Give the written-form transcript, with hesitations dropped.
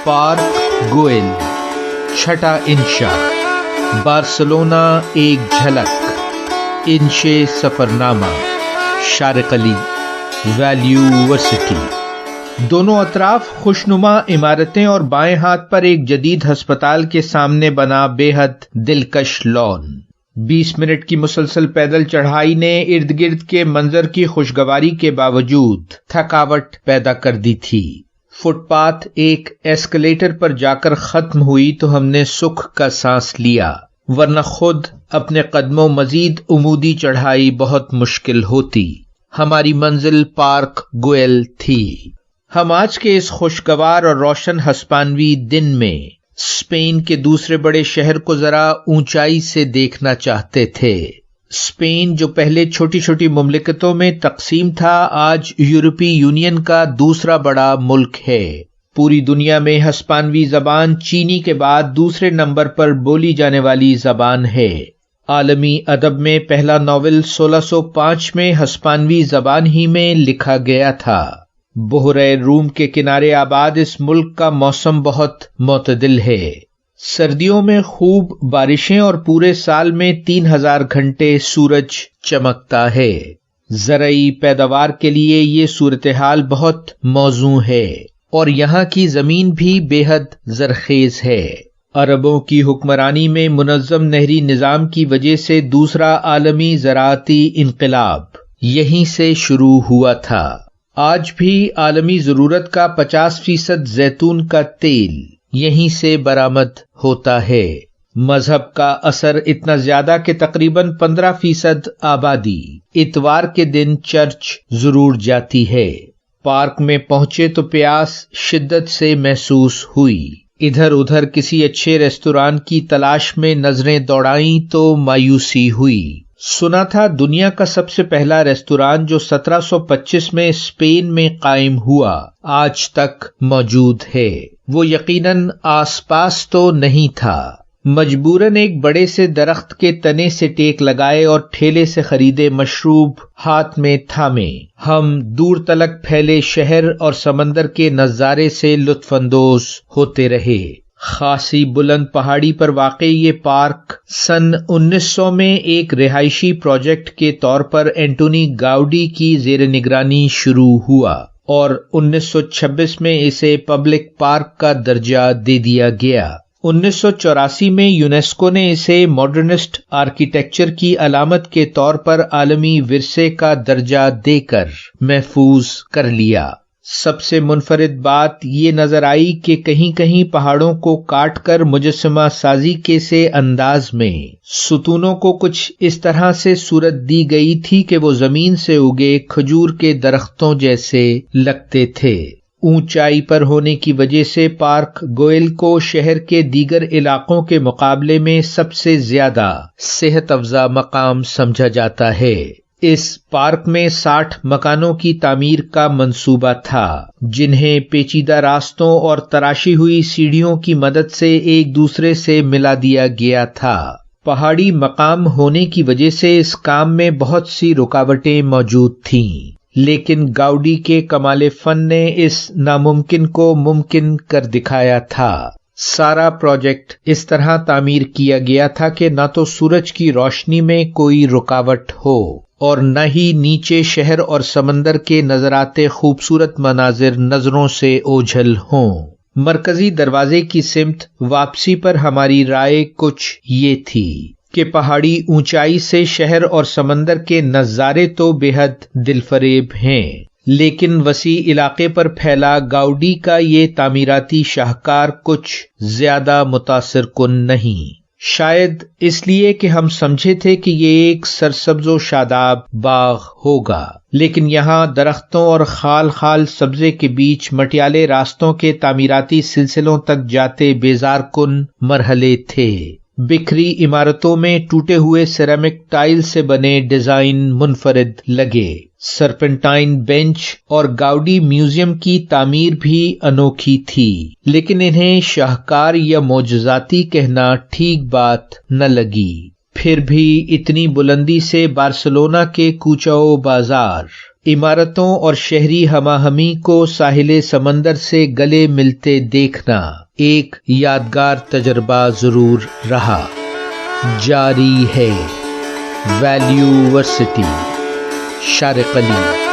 Park Goyal, چھٹا انشا، Barcelona ایک جھلک، انشے سفرنامہ، شارق علی، ویلیو ورسٹی۔ دونوں اطراف خوشنما عمارتیں اور بائیں ہاتھ پر ایک جدید ہسپتال کے سامنے بنا بے حد دلکش لان۔ 20 منٹ کی مسلسل پیدل چڑھائی نے ارد گرد کے منظر کی خوشگواری کے باوجود تھکاوٹ پیدا کر دی تھی۔ فٹ پاتھ ایک ایسکلیٹر پر جا کر ختم ہوئی تو ہم نے سکھ کا سانس لیا، ورنہ خود اپنے قدموں مزید عمودی چڑھائی بہت مشکل ہوتی۔ ہماری منزل پارک گوئل تھی۔ ہم آج کے اس خوشگوار اور روشن ہسپانوی دن میں اسپین کے دوسرے بڑے شہر کو ذرا اونچائی سے دیکھنا چاہتے تھے۔ اسپین جو پہلے چھوٹی چھوٹی مملکتوں میں تقسیم تھا، آج یورپی یونین کا دوسرا بڑا ملک ہے۔ پوری دنیا میں ہسپانوی زبان چینی کے بعد دوسرے نمبر پر بولی جانے والی زبان ہے۔ عالمی ادب میں پہلا ناول 1605 میں ہسپانوی زبان ہی میں لکھا گیا تھا۔ بحیرہ روم کے کنارے آباد اس ملک کا موسم بہت معتدل ہے۔ سردیوں میں خوب بارشیں اور پورے سال میں 3000 گھنٹے سورج چمکتا ہے۔ زرعی پیداوار کے لیے یہ صورتحال بہت موزوں ہے اور یہاں کی زمین بھی بے حد زرخیز ہے۔ عربوں کی حکمرانی میں منظم نہری نظام کی وجہ سے دوسرا عالمی زراعتی انقلاب یہیں سے شروع ہوا تھا۔ آج بھی عالمی ضرورت کا 50% زیتون کا تیل یہیں سے برآمد ہوتا ہے۔ مذہب کا اثر اتنا زیادہ کہ تقریباً 15% آبادی اتوار کے دن چرچ ضرور جاتی ہے۔ پارک میں پہنچے تو پیاس شدت سے محسوس ہوئی۔ ادھر ادھر کسی اچھے ریستوران کی تلاش میں نظریں دوڑائیں تو مایوسی ہوئی۔ سنا تھا دنیا کا سب سے پہلا ریستوران جو 1725 میں اسپین میں قائم ہوا آج تک موجود ہے۔ وہ یقیناً آس پاس تو نہیں تھا۔ مجبوراً ایک بڑے سے درخت کے تنے سے ٹیک لگائے اور ٹھیلے سے خریدے مشروب ہاتھ میں تھامے ہم دور تلک پھیلے شہر اور سمندر کے نظارے سے لطف اندوز ہوتے رہے۔ خاصی بلند پہاڑی پر واقع یہ پارک سن 1900 میں ایک رہائشی پروجیکٹ کے طور پر اینٹونی گاؤڈی کی زیر نگرانی شروع ہوا اور 1926 میں اسے پبلک پارک کا درجہ دے دیا گیا۔ 1984 میں یونیسکو نے اسے ماڈرنسٹ آرکیٹیکچر کی علامت کے طور پر عالمی ورثے کا درجہ دے کر محفوظ کر لیا۔ سب سے منفرد بات یہ نظر آئی کہ کہیں کہیں پہاڑوں کو کاٹ کر مجسمہ سازی کے سے انداز میں ستونوں کو کچھ اس طرح سے صورت دی گئی تھی کہ وہ زمین سے اگے کھجور کے درختوں جیسے لگتے تھے۔ اونچائی پر ہونے کی وجہ سے پارک گوئل کو شہر کے دیگر علاقوں کے مقابلے میں سب سے زیادہ صحت افزا مقام سمجھا جاتا ہے۔ اس پارک میں 60 مکانوں کی تعمیر کا منصوبہ تھا، جنہیں پیچیدہ راستوں اور تراشی ہوئی سیڑھیوں کی مدد سے ایک دوسرے سے ملا دیا گیا تھا۔ پہاڑی مقام ہونے کی وجہ سے اس کام میں بہت سی رکاوٹیں موجود تھیں، لیکن گاؤڈی کے کمال فن نے اس ناممکن کو ممکن کر دکھایا تھا۔ سارا پروجیکٹ اس طرح تعمیر کیا گیا تھا کہ نہ تو سورج کی روشنی میں کوئی رکاوٹ ہو اور نہ ہی نیچے شہر اور سمندر کے نظر آتے خوبصورت مناظر نظروں سے اوجھل ہوں۔ مرکزی دروازے کی سمت واپسی پر ہماری رائے کچھ یہ تھی کہ پہاڑی اونچائی سے شہر اور سمندر کے نظارے تو بے حد دلفریب ہیں، لیکن وسیع علاقے پر پھیلا گاؤڈی کا یہ تعمیراتی شاہکار کچھ زیادہ متاثر کن نہیں۔ شاید اس لیے کہ ہم سمجھے تھے کہ یہ ایک سرسبز و شاداب باغ ہوگا، لیکن یہاں درختوں اور خال خال سبزے کے بیچ مٹیالے راستوں کے تعمیراتی سلسلوں تک جاتے بیزار کن مرحلے تھے۔ بکھری عمارتوں میں ٹوٹے ہوئے سیرامک ٹائل سے بنے ڈیزائن منفرد لگے۔ سرپنٹائن بینچ اور گاؤڈی میوزیم کی تعمیر بھی انوکھی تھی، لیکن انہیں شاہکار یا معجزاتی کہنا ٹھیک بات نہ لگی۔ پھر بھی اتنی بلندی سے بارسلونا کے کوچہ و بازار عمارتوں اور شہری ہماہنگی کو ساحل سمندر سے گلے ملتے دیکھنا ایک یادگار تجربہ ضرور رہا۔ جاری ہے۔ ویلیو ورسٹی، شارق علی۔